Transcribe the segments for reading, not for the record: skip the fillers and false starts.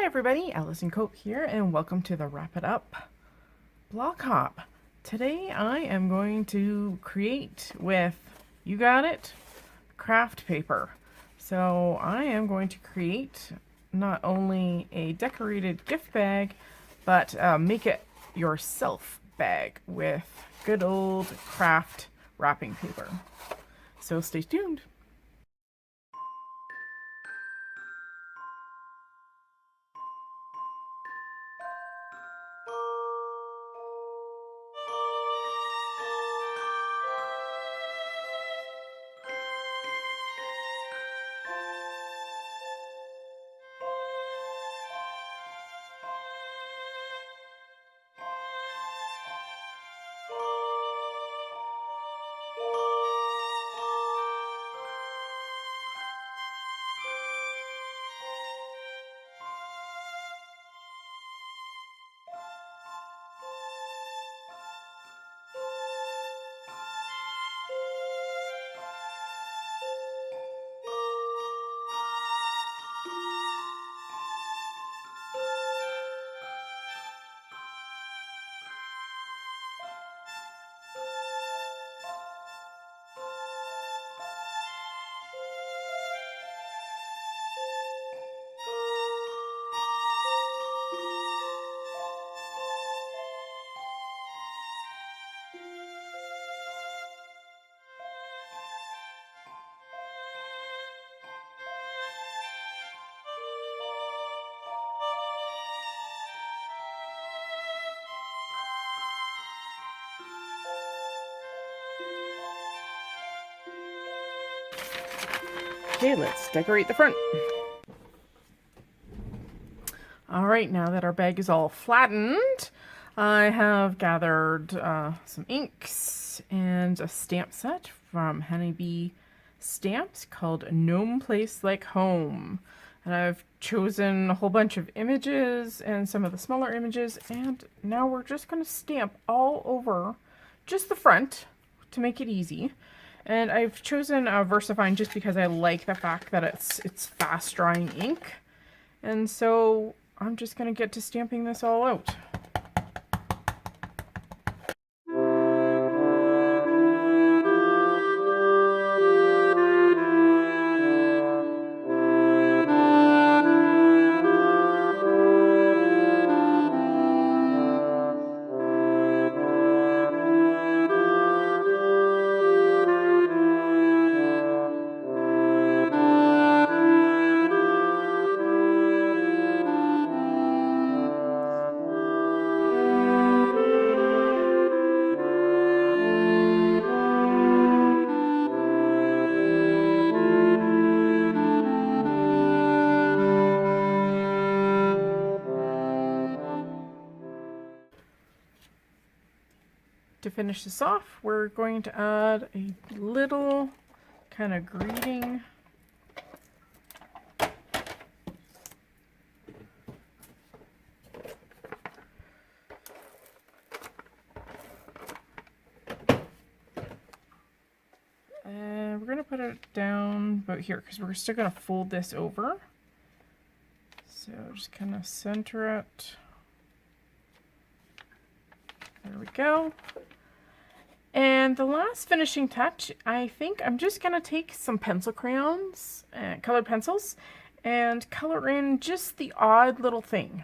everybody, Allison Cope here, and welcome to the Wrap It Up blog hop. Today I am going to create with, you got it, craft paper. So I am going to create not only a decorated gift bag, but make it yourself bag with good old craft wrapping paper. So stay tuned. Okay, let's decorate the front. Alright, now that our bag is all flattened, I have gathered some inks and a stamp set from Honeybee Stamps called Gnome Place Like Home. And I've chosen a whole bunch of images and some of the smaller images, and now we're just going to stamp all over just the front to make it easy. And I've chosen VersaFine just because I like the fact that it's fast drying ink. And so I'm just going to get to stamping this all out. To finish this off, we're going to add a little kind of greeting. And we're going to put it down about here because we're still going to fold this over. So just kind of center it. There we go. And the last finishing touch, I think I'm just going to take some pencil crayons, colored pencils, and color in just the odd little thing.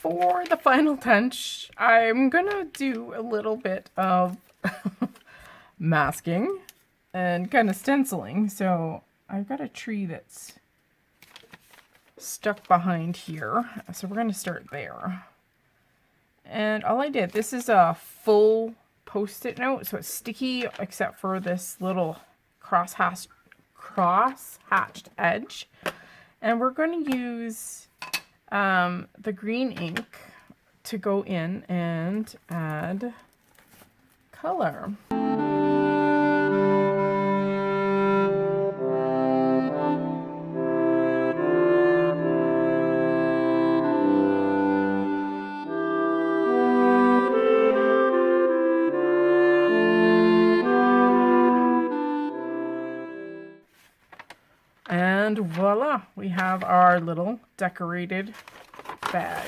For the final touch, I'm gonna do a little bit of masking and kind of stenciling. So I've got a tree that's stuck behind here. So we're gonna start there. And all I did, this is a full Post-it note, so it's sticky except for this little cross-hatched edge. And we're going to use the green ink to go in and add color. And voila, we have our little decorated bag.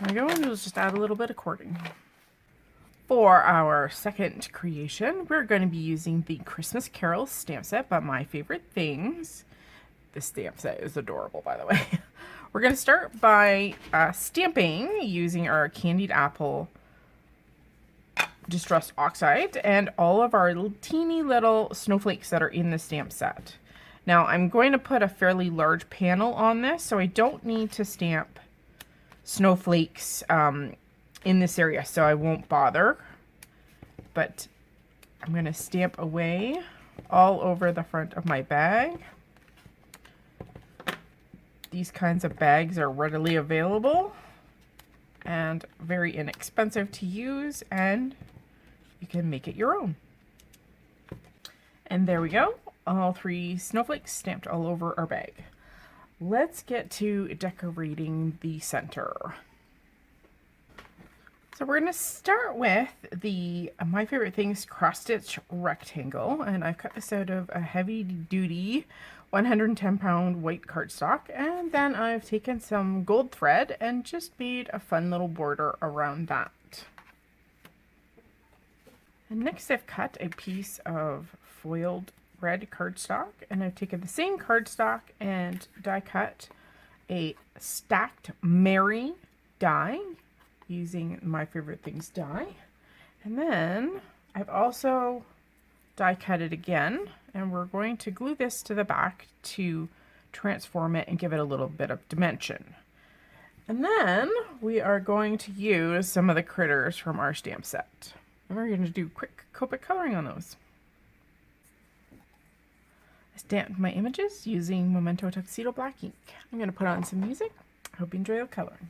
There we go, and we'll just add a little bit of cording. For our second creation, we're going to be using the Christmas Carol stamp set by My Favorite Things. This stamp set is adorable, by the way. We're going to start by stamping using our candied apple distressed oxide and all of our teeny little snowflakes that are in the stamp set. Now I'm going to put a fairly large panel on this, so I don't need to stamp snowflakes in this area, so I won't bother. But I'm going to stamp away all over the front of my bag. These kinds of bags are readily available and very inexpensive to use, and you can make it your own. And there we go, all 3 snowflakes stamped all over our bag. Let's get to decorating the center. So we're going to start with the My Favorite Things cross stitch rectangle, and I've cut this out of a heavy duty 110-pound white cardstock, and then I've taken some gold thread and just made a fun little border around that. And next I've cut a piece of foiled red cardstock, and I've taken the same cardstock and die cut a stacked Mary die using My Favorite Things die. And then I've also die cut it again, and we're going to glue this to the back to transform it and give it a little bit of dimension. And then we are going to use some of the critters from our stamp set. And we're going to do quick Copic coloring on those. I stamped my images using Memento Tuxedo black ink. I'm going to put on some music. I hope you enjoy the coloring.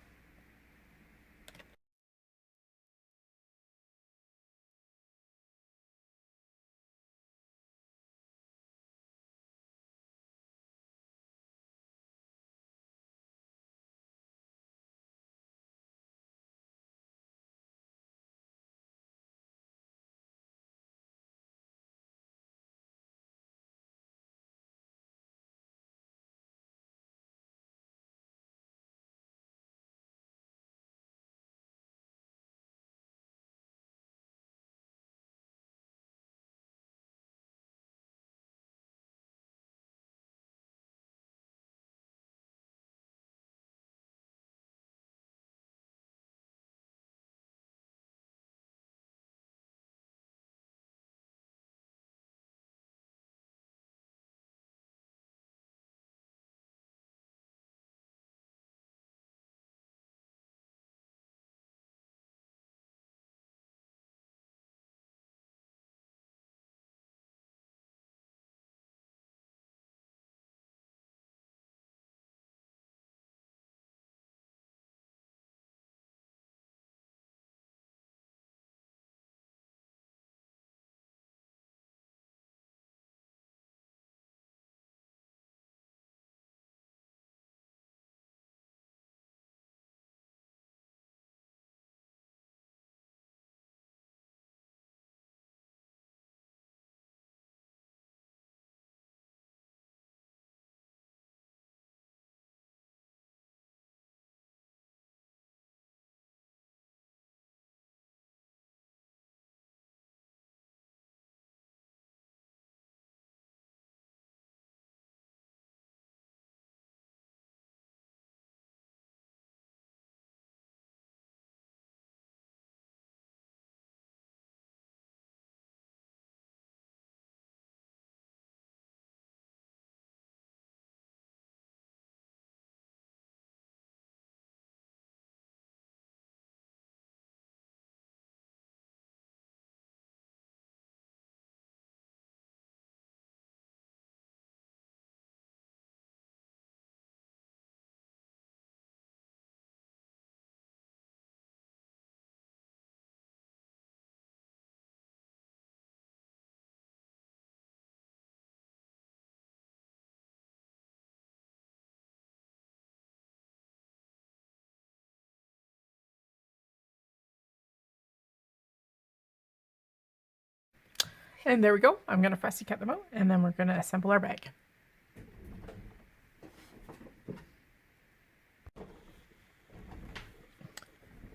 And there we go. I'm going to fussy cut them out, and then we're going to assemble our bag.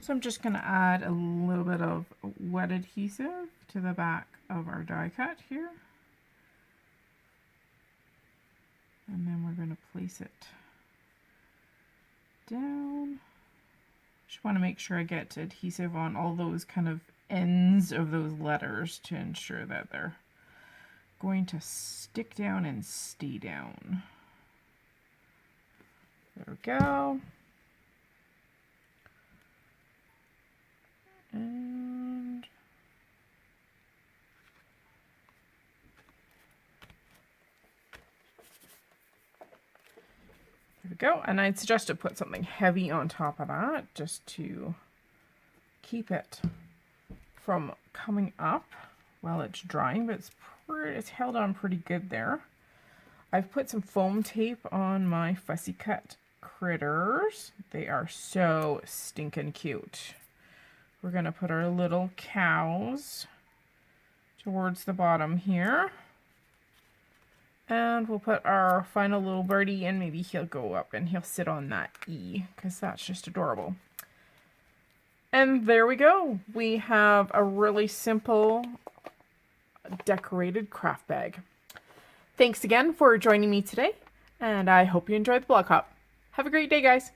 So I'm just going to add a little bit of wet adhesive to the back of our die cut here. And then we're going to place it down. Just want to make sure I get adhesive on all those kind of ends of those letters to ensure that they're going to stick down and stay down. There we go. And there we go. And I'd suggest to put something heavy on top of that just to keep it from coming up while it's drying, but it's held on pretty good there. I've put some foam tape on my fussy cut critters. They are so stinking cute. We're going to put our little cows towards the bottom here. And we'll put our final little birdie, and maybe he'll go up and he'll sit on that E, because that's just adorable. And there we go. We have a really simple decorated craft bag. Thanks again for joining me today, and I hope you enjoyed the blog hop. Have a great day, guys.